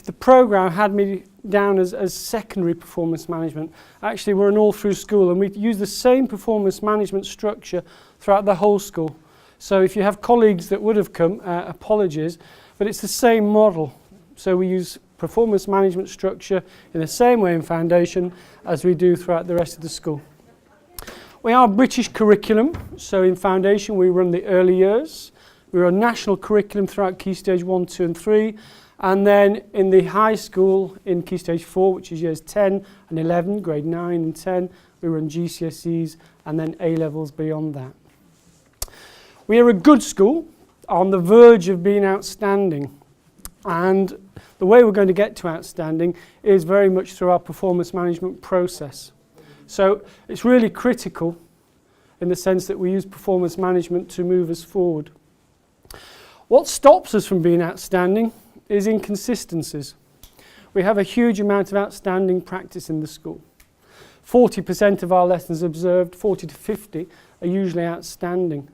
the programme had me down as secondary performance management. Actually, we're an all-through school, and we use the same performance management structure throughout the whole school. So if you have colleagues that would have come, apologies, but it's the same model. So we use performance management structure in the same way in foundation as we do throughout the rest of the school. We are British curriculum, so in foundation we run the early years. We run national curriculum throughout Key Stage 1, 2 and 3, and then in the high school in Key Stage 4, which is years 10 and 11, grade 9 and 10, we run GCSEs and then A-levels beyond that. We are a good school on the verge of being outstanding, and the way we're going to get to outstanding is very much through our performance management process. So it's really critical in the sense that we use performance management to move us forward. What stops us from being outstanding is inconsistencies. We have a huge amount of outstanding practice in the school. 40% of our lessons observed, 40 to 50, are usually outstanding.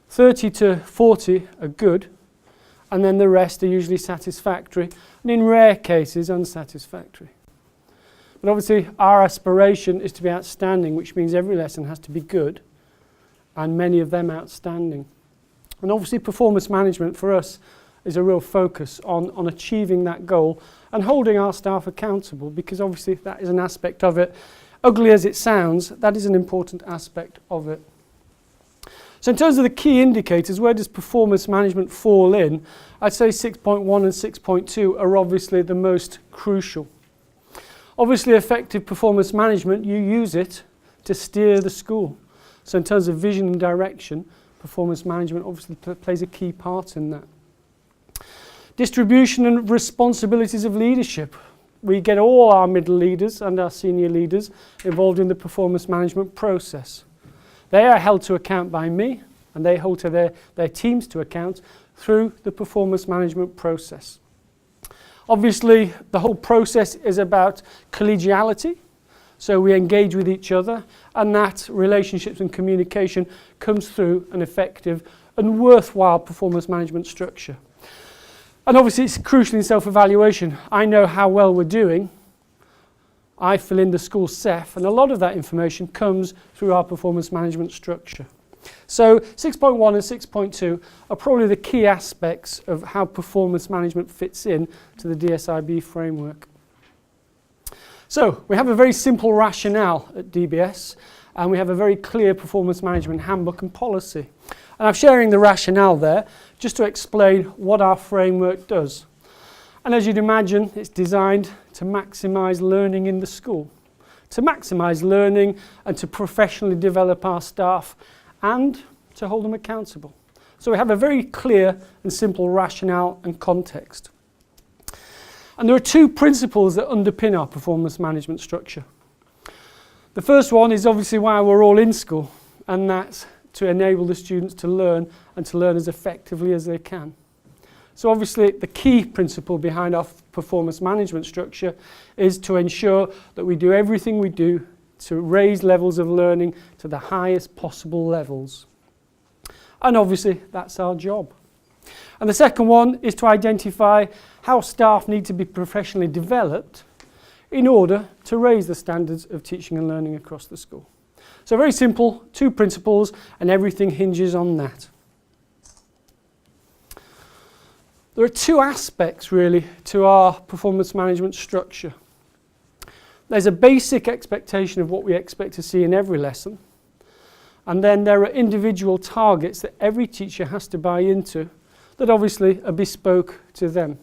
30 to 40 are good, and then the rest are usually satisfactory, and in rare cases unsatisfactory. But obviously our aspiration is to be outstanding, which means every lesson has to be good, and many of them outstanding. And obviously performance management for us is a real focus on achieving that goal and holding our staff accountable, because obviously that is an aspect of it. Ugly as it sounds, that is an important aspect of it. So in terms of the key indicators, where does performance management fall in? I'd say 6.1 and 6.2 are obviously the most crucial. Obviously effective performance management, you use it to steer the school. So in terms of vision and direction, performance management obviously plays a key part in that. Distribution and responsibilities of leadership. We get all our middle leaders and our senior leaders involved in the performance management process. They are held to account by me, and they hold to their teams to account through the performance management process. Obviously, the whole process is about collegiality, so we engage with each other, and that relationships and communication comes through an effective and worthwhile performance management structure. And obviously it's crucial in self-evaluation. I know how well we're doing. I fill in the school CEF, and a lot of that information comes through our performance management structure. So 6.1 and 6.2 are probably the key aspects of how performance management fits in to the DSIB framework. So we have a very simple rationale at DBS, and we have a very clear performance management handbook and policy. And I'm sharing the rationale there just to explain what our framework does. And as you'd imagine, it's designed to maximise learning in the school, to maximise learning and to professionally develop our staff and to hold them accountable. So we have a very clear and simple rationale and context. And there are two principles that underpin our performance management structure. The first one is obviously why we're all in school, and that's to enable the students to learn and to learn as effectively as they can. So obviously the key principle behind our performance management structure is to ensure that we do everything we do to raise levels of learning to the highest possible levels. And obviously that's our job. And the second one is to identify how staff need to be professionally developed in order to raise the standards of teaching and learning across the school. So very simple, two principles, and everything hinges on that. There are two aspects really to our performance management structure. There's a basic expectation of what we expect to see in every lesson, and then there are individual targets that every teacher has to buy into that obviously are bespoke to them.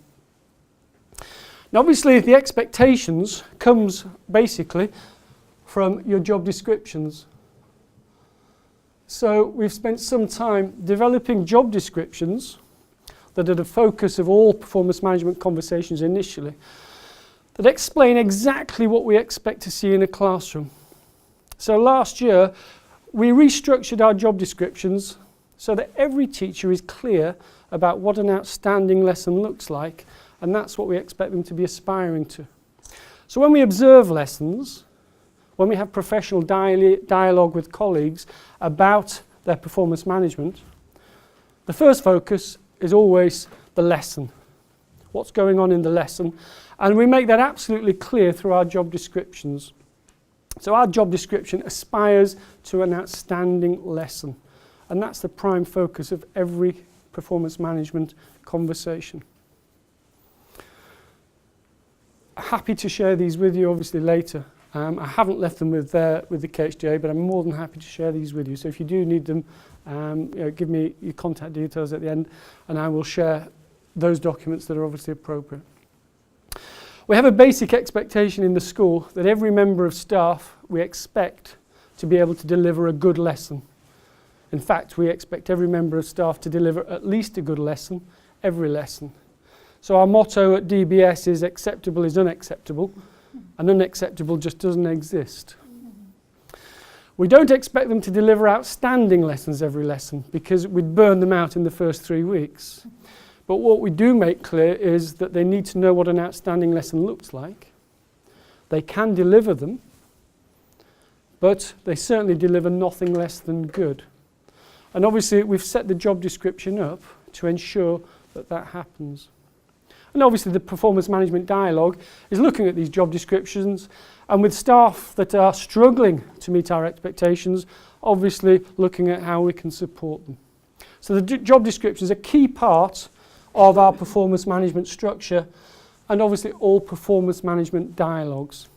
Now obviously the expectations comes basically from your job descriptions. So we've spent some time developing job descriptions that are the focus of all performance management conversations initially, that explain exactly what we expect to see in a classroom. So last year we restructured our job descriptions so that every teacher is clear about what an outstanding lesson looks like, and that's what we expect them to be aspiring to. So when we observe lessons, when we have professional dialogue with colleagues about their performance management, the first focus is always the lesson. what's going on in the lesson, and we make that absolutely clear through our job descriptions. So our job description aspires to an outstanding lesson, and that's the prime focus of every performance management conversation. Happy to share these with you obviously later. I haven't left them with the KHDA, but I'm more than happy to share these with you. So if you do need them, give me your contact details at the end, and I will share those documents that are obviously appropriate. We have a basic expectation in the school that every member of staff we expect to be able to deliver a good lesson. In fact, we expect every member of staff to deliver at least a good lesson, every lesson. So our motto at DBS is acceptable is unacceptable, and unacceptable just doesn't exist. We don't expect them to deliver outstanding lessons every lesson because we'd burn them out in the first 3 weeks. But what we do make clear is that they need to know what an outstanding lesson looks like. They can deliver them, but they certainly deliver nothing less than good. And obviously we've set the job description up to ensure that that happens. And obviously the performance management dialogue is looking at these job descriptions, and with staff that are struggling to meet our expectations, obviously looking at how we can support them. So the job description is a key part of our performance management structure, and obviously all performance management dialogues.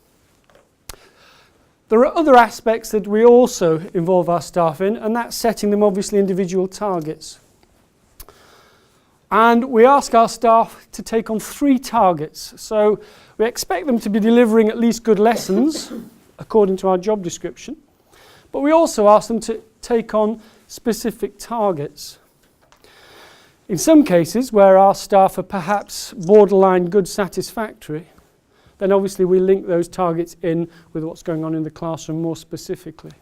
There are other aspects that we also involve our staff in, and that's setting them obviously individual targets. And we ask our staff to take on 3 targets. So we expect them to be delivering at least good lessons according to our job description, but we also ask them to take on specific targets. In some cases where our staff are perhaps borderline good satisfactory, then obviously we link those targets in with what's going on in the classroom more specifically.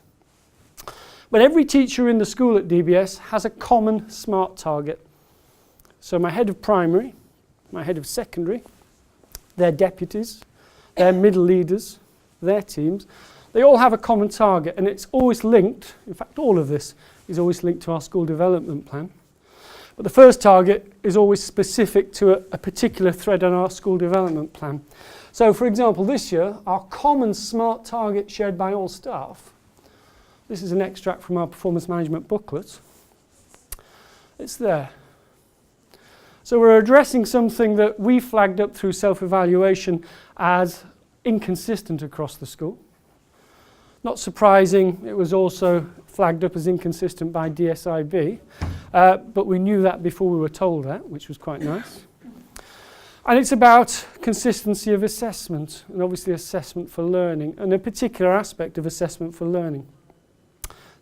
But every teacher in the school at DBS has a common SMART target. So my head of primary, my head of secondary, their deputies, their middle leaders, their teams, they all have a common target, and it's always linked, in fact all of this is always linked to our school development plan. But the first target is always specific to a particular thread on our school development plan. So for example, this year, our common SMART target shared by all staff, this is an extract from our performance management booklet, it's there. So we're addressing something that we flagged up through self-evaluation as inconsistent across the school. Not surprising, it was also flagged up as inconsistent by DSIB, but we knew that before we were told that, which was quite nice. And it's about consistency of assessment, and obviously assessment for learning, and a particular aspect of assessment for learning.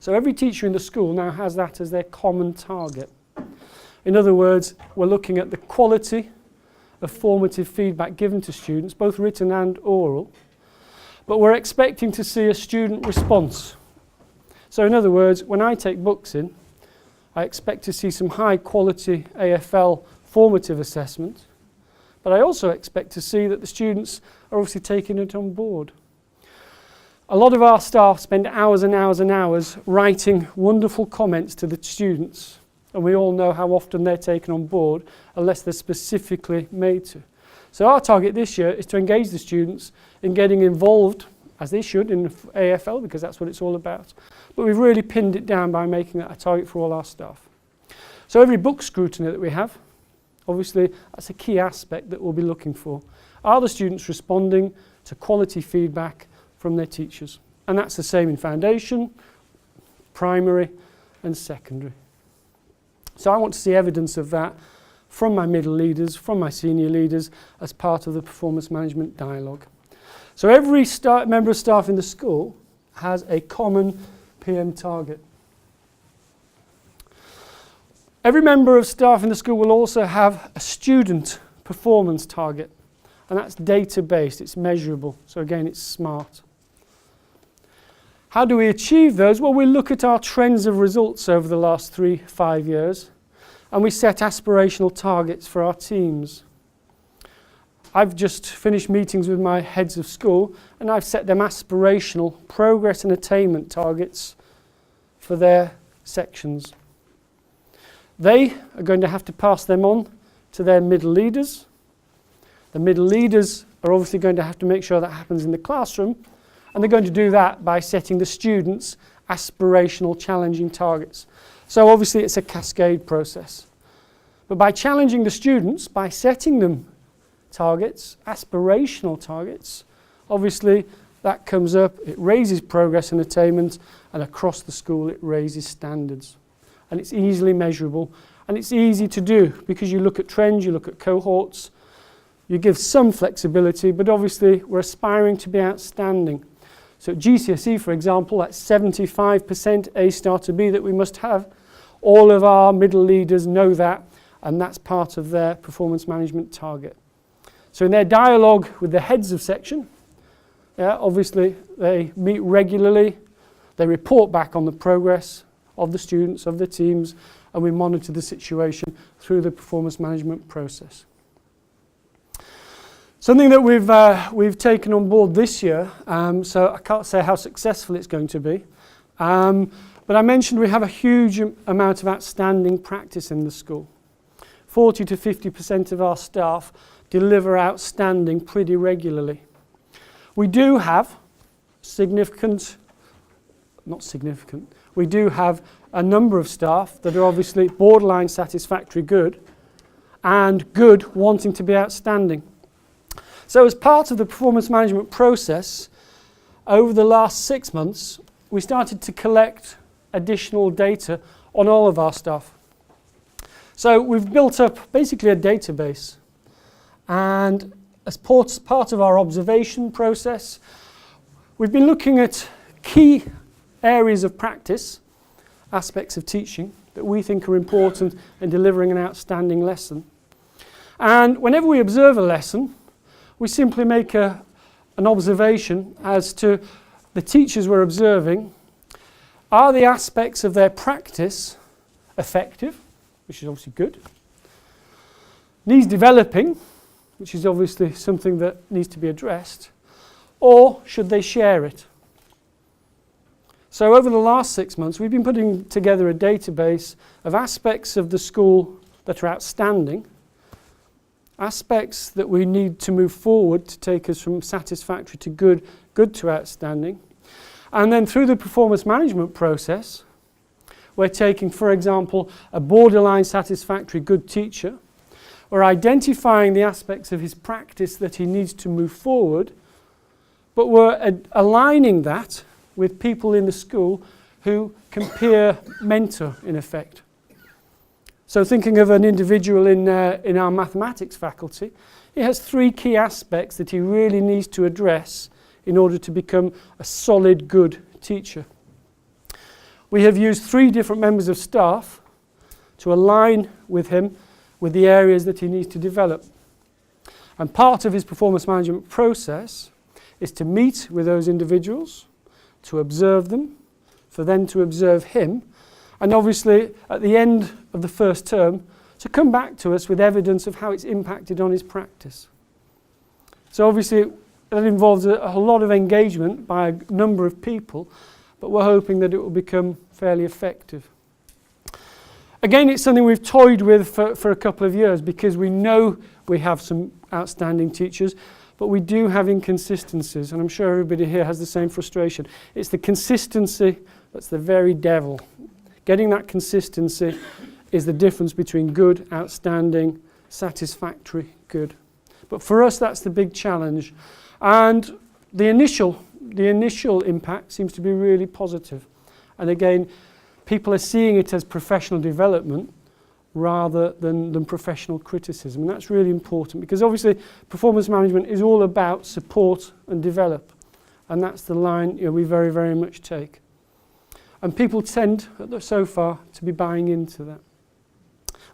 So every teacher in the school now has that as their common target. In other words, we're looking at the quality of formative feedback given to students, both written and oral, but we're expecting to see a student response. So in other words, when I take books in, I expect to see some high quality AFL formative assessment, but I also expect to see that the students are obviously taking it on board. A lot of our staff spend hours and hours and hours writing wonderful comments to the students, and we all know how often they're taken on board unless they're specifically made to. So our target this year is to engage the students in getting involved, as they should, in AFL, because that's what it's all about. But we've really pinned it down by making that a target for all our staff. So every book scrutiny that we have, obviously that's a key aspect that we'll be looking for. Are the students responding to quality feedback from their teachers? And that's the same in foundation, primary and secondary. So I want to see evidence of that from my middle leaders, from my senior leaders, as part of the performance management dialogue. So every member of staff in the school has a common PM target. Every member of staff in the school will also have a student performance target, and that's data-based, it's measurable, so again it's SMART. How do we achieve those? Well, we look at our trends of results over the last 3-5 years, and we set aspirational targets for our teams. I've just finished meetings with my heads of school, and I've set them aspirational progress and attainment targets for their sections. They are going to have to pass them on to their middle leaders, The middle leaders are obviously going to have to make sure that happens in the classroom, and they're going to do that by setting the students aspirational, challenging targets. So obviously it's a cascade process. But by challenging the students, by setting them targets, aspirational targets, obviously that comes up, it raises progress and attainment, and across the school it raises standards. And it's easily measurable, and it's easy to do because you look at trends, you look at cohorts, you give some flexibility, but obviously we're aspiring to be outstanding. So at GCSE, for example, that's 75% A star to B that we must have. All of our middle leaders know that, and that's part of their performance management target. So in their dialogue with the heads of section, obviously they meet regularly, they report back on the progress of the students, of the teams, and we monitor the situation through the performance management process. Something that we've taken on board this year, so I can't say how successful it's going to be, but I mentioned we have a huge amount of outstanding practice in the school. 40 to 50% of our staff deliver outstanding pretty regularly. We do have we do have a number of staff that are obviously borderline satisfactory good and good wanting to be outstanding. So as part of the performance management process, over the last 6 months, we started to collect additional data on all of our staff. So we've built up basically a database, and as part of our observation process, we've been looking at key areas of practice, aspects of teaching that we think are important in delivering an outstanding lesson. And whenever we observe a lesson, we simply make an observation as to the teachers we're observing. Are the aspects of their practice effective, which is obviously good? Needs developing, which is obviously something that needs to be addressed, or should they share it? So over the last 6 months, we've been putting together a database of aspects of the school that are outstanding, aspects that we need to move forward to take us from satisfactory to good, good to outstanding. And then through the performance management process, we're taking, for example, a borderline satisfactory good teacher. We're identifying the aspects of his practice that he needs to move forward, but we're aligning that with people in the school who can peer mentor, in effect. So thinking of an individual in our mathematics faculty, he has 3 key aspects that he really needs to address in order to become a solid, good teacher. We have used 3 different members of staff to align with him with the areas that he needs to develop. And part of his performance management process is to meet with those individuals, to observe them, for them to observe him, and obviously at the end of the first term to come back to us with evidence of how it's impacted on his practice. So obviously that involves a lot of engagement by a number of people, but we're hoping that it will become fairly effective. Again, it's something we've toyed with for a couple of years because we know we have some outstanding teachers, but we do have inconsistencies, and I'm sure everybody here has the same frustration. It's the consistency that's the very devil. Getting that consistency is the difference between good, outstanding, satisfactory, good. But for us, that's the big challenge. And the initial impact seems to be really positive. And again, people are seeing it as professional development rather than professional criticism. And that's really important because obviously performance management is all about support and develop. And that's the line we very, very much take. And people tend, so far, to be buying into that.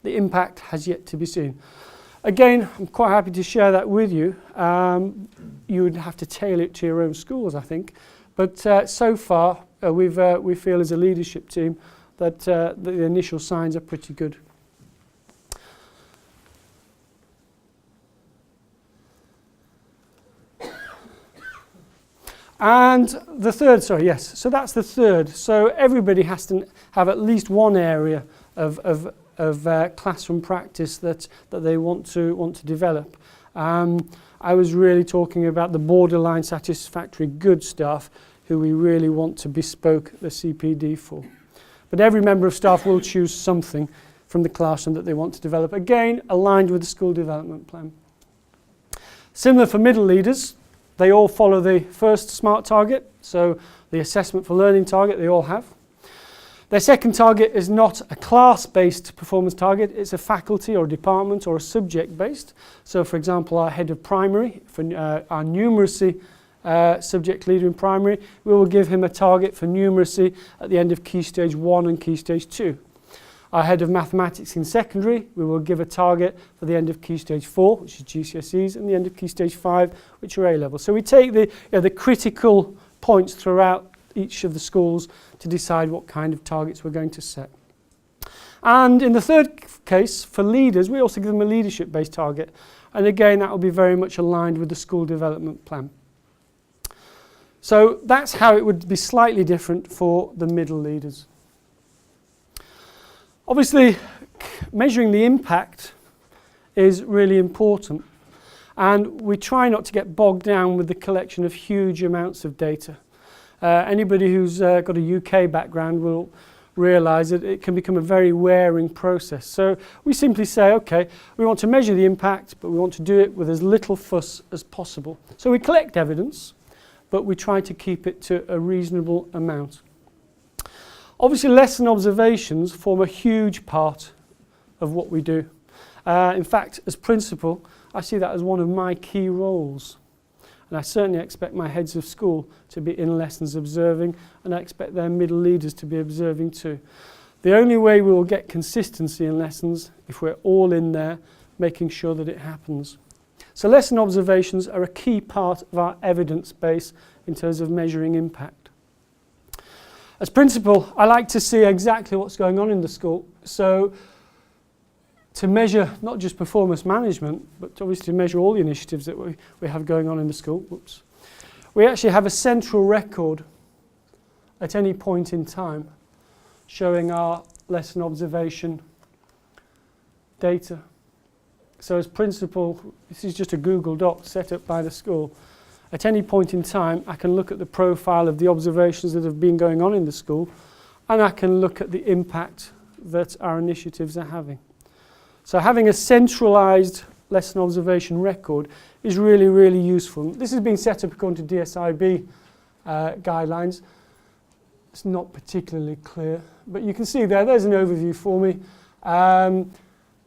The impact has yet to be seen. Again, I'm quite happy to share that with you. You would have to tailor it to your own schools, I think. But so far, we feel as a leadership team that the initial signs are pretty good. And the third, so that's the third. So everybody has to have at least one area of classroom practice that they want to develop. I was really talking about the borderline satisfactory good staff who we really want to bespoke the CPD for. But every member of staff will choose something from the classroom that they want to develop, again aligned with the school development plan. Similar for middle leaders, they all follow the first SMART target, so the assessment for learning target they all have. Their second target is not a class-based performance target, it's a faculty or department or a subject-based. So for example, our head of primary, for our numeracy subject leader in primary, we will give him a target for numeracy at the end of Key Stage 1 and Key Stage 2. Our head of mathematics in secondary, we will give a target for the end of Key Stage 4, which is GCSEs, and the end of Key Stage 5, which are A-level. So we take the critical points throughout each of the schools to decide what kind of targets we're going to set. And in the third case, for leaders, we also give them a leadership-based target. And again, that will be very much aligned with the school development plan. So that's how it would be slightly different for the middle leaders. Obviously, measuring the impact is really important. And we try not to get bogged down with the collection of huge amounts of data. Anybody who's got a UK background will realise that it can become a very wearing process. So we simply say, okay, we want to measure the impact, but we want to do it with as little fuss as possible. So we collect evidence, but we try to keep it to a reasonable amount. Obviously, lesson observations form a huge part of what we do. In fact, as principal, I see that as one of my key roles. And I certainly expect my heads of school to be in lessons observing, and I expect their middle leaders to be observing too. The only way we will get consistency in lessons if we're all in there making sure that it happens. So lesson observations are a key part of our evidence base in terms of measuring impact. As principal, I like to see exactly what's going on in the school. So to measure not just performance management, but obviously to measure all the initiatives that we have going on in the school, we actually have a central record at any point in time showing our lesson observation data. So as principal, this is just a Google Doc set up by the school. At any point in time, I can look at the profile of the observations that have been going on in the school, and I can look at the impact that our initiatives are having. So having a centralised lesson observation record is really, really useful. This has been set up according to DSIB guidelines. It's not particularly clear, but you can see there's an overview for me.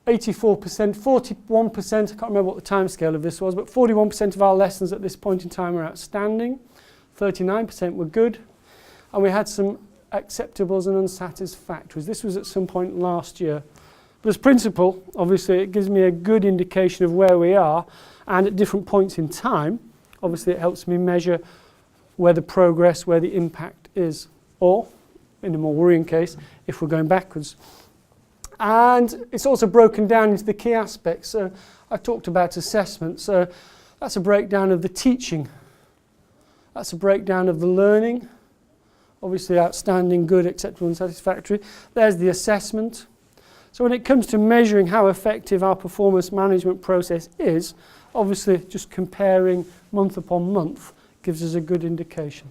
84%, 41%, I can't remember what the timescale of this was, but 41% of our lessons at this point in time are outstanding, 39% were good, and we had some acceptables and unsatisfactories. This was at some point last year. But as principal, obviously, it gives me a good indication of where we are, and at different points in time, obviously, it helps me measure where the progress, where the impact is, or, in a more worrying case, if we're going backwards. And it's also broken down into the key aspects. So I talked about assessment, so that's a breakdown of the teaching. That's a breakdown of the learning, obviously outstanding, good, acceptable, and satisfactory. There's the assessment. So when it comes to measuring how effective our performance management process is, obviously just comparing month upon month gives us a good indication.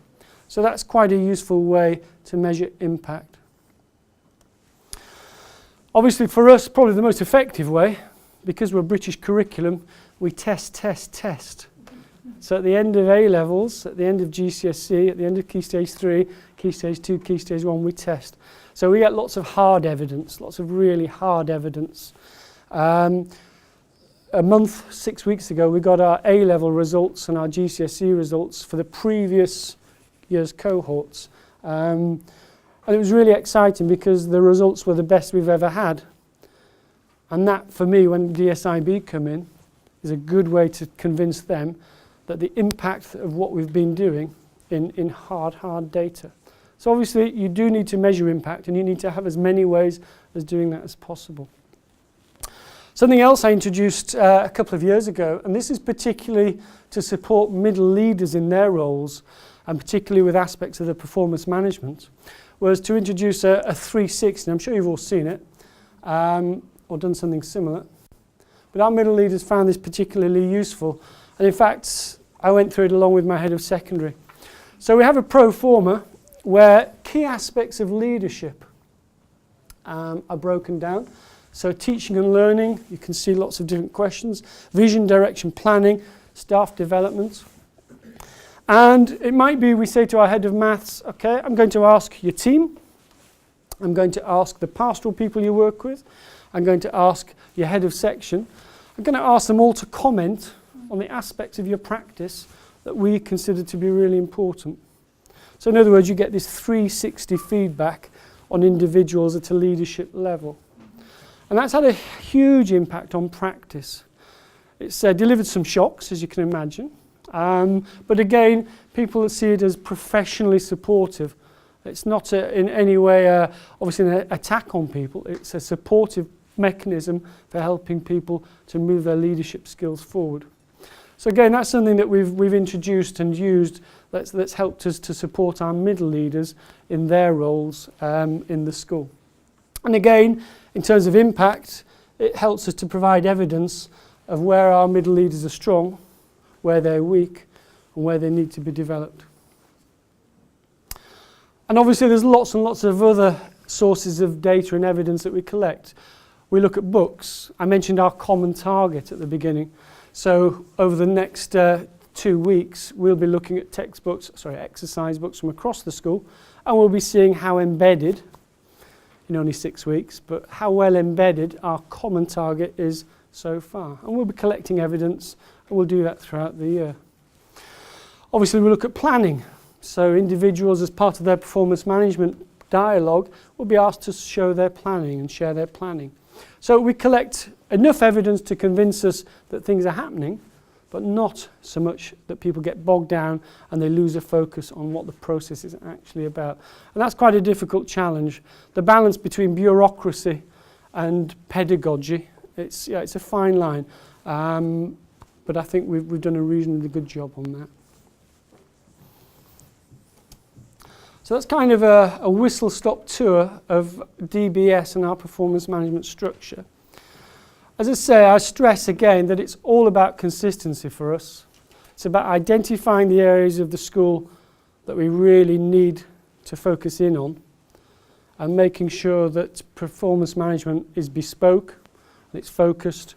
So that's quite a useful way to measure impact. Obviously for us, probably the most effective way, because we're British curriculum, we test. So at the end of A-levels, at the end of GCSE, at the end of Key Stage 3, Key Stage 2, Key Stage 1, we test. So we get lots of hard evidence, lots of really hard evidence. A month, 6 weeks ago, we got our A-level results and our GCSE results for the previous year's cohorts. And it was really exciting because the results were the best we've ever had. And that, for me, when DSIB come in, is a good way to convince them that the impact of what we've been doing in hard data. So obviously, you do need to measure impact, and you need to have as many ways as doing that as possible. Something else I introduced a couple of years ago, and this is particularly to support middle leaders in their roles, and particularly with aspects of the performance management, was to introduce a 360. I'm sure you've all seen it, or done something similar. But our middle leaders found this particularly useful. And in fact, I went through it along with my head of secondary. So we have a pro forma where key aspects of leadership are broken down. So teaching and learning, you can see lots of different questions. Vision, direction, planning, staff development. And it might be we say to our head of maths, okay, I'm going to ask your team. I'm going to ask the pastoral people you work with. I'm going to ask your head of section. I'm going to ask them all to comment on the aspects of your practice that we consider to be really important. So in other words, you get this 360 feedback on individuals at a leadership level. And that's had a huge impact on practice. It's delivered some shocks, as you can imagine. But again, people see it as professionally supportive. It's not in any way, obviously, an attack on people. It's a supportive mechanism for helping people to move their leadership skills forward. So again, that's something that we've introduced and used that's helped us to support our middle leaders in their roles in the school. And again, in terms of impact, it helps us to provide evidence of where our middle leaders are strong, where they're weak, and where they need to be developed. And obviously there's lots and lots of other sources of data and evidence that we collect. We look at books. I mentioned our common target at the beginning. So over the next 2 weeks, we'll be looking at exercise books from across the school, and we'll be seeing how embedded, in only 6 weeks, but how well embedded our common target is so far. And we'll be collecting evidence, and we'll do that throughout the year. Obviously, we look at planning. So individuals, as part of their performance management dialogue, will be asked to show their planning and share their planning. So we collect enough evidence to convince us that things are happening, but not so much that people get bogged down and they lose a focus on what the process is actually about. And that's quite a difficult challenge. The balance between bureaucracy and pedagogy, it's a fine line. But I think we've done a reasonably good job on that. So that's kind of a whistle-stop tour of DBS and our performance management structure. As I say, I stress again that it's all about consistency for us. It's about identifying the areas of the school that we really need to focus in on and making sure that performance management is bespoke and it's focused.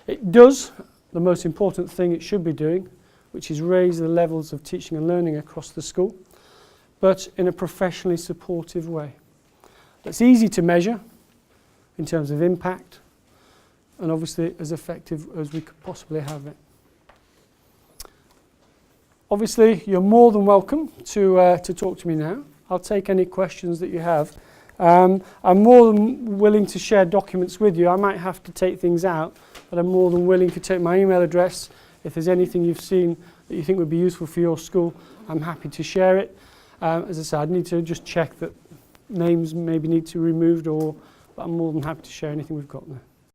It does the most important thing it should be doing, which is raise the levels of teaching and learning across the school, but in a professionally supportive way. That's easy to measure in terms of impact, and obviously as effective as we could possibly have it. Obviously, you're more than welcome to talk to me now. I'll take any questions that you have. I'm more than willing to share documents with you. I might have to take things out, but I'm more than willing to take my email address. If there's anything you've seen that you think would be useful for your school, I'm happy to share it. As I said, I'd need to just check that names maybe need to be removed, but I'm more than happy to share anything we've got there.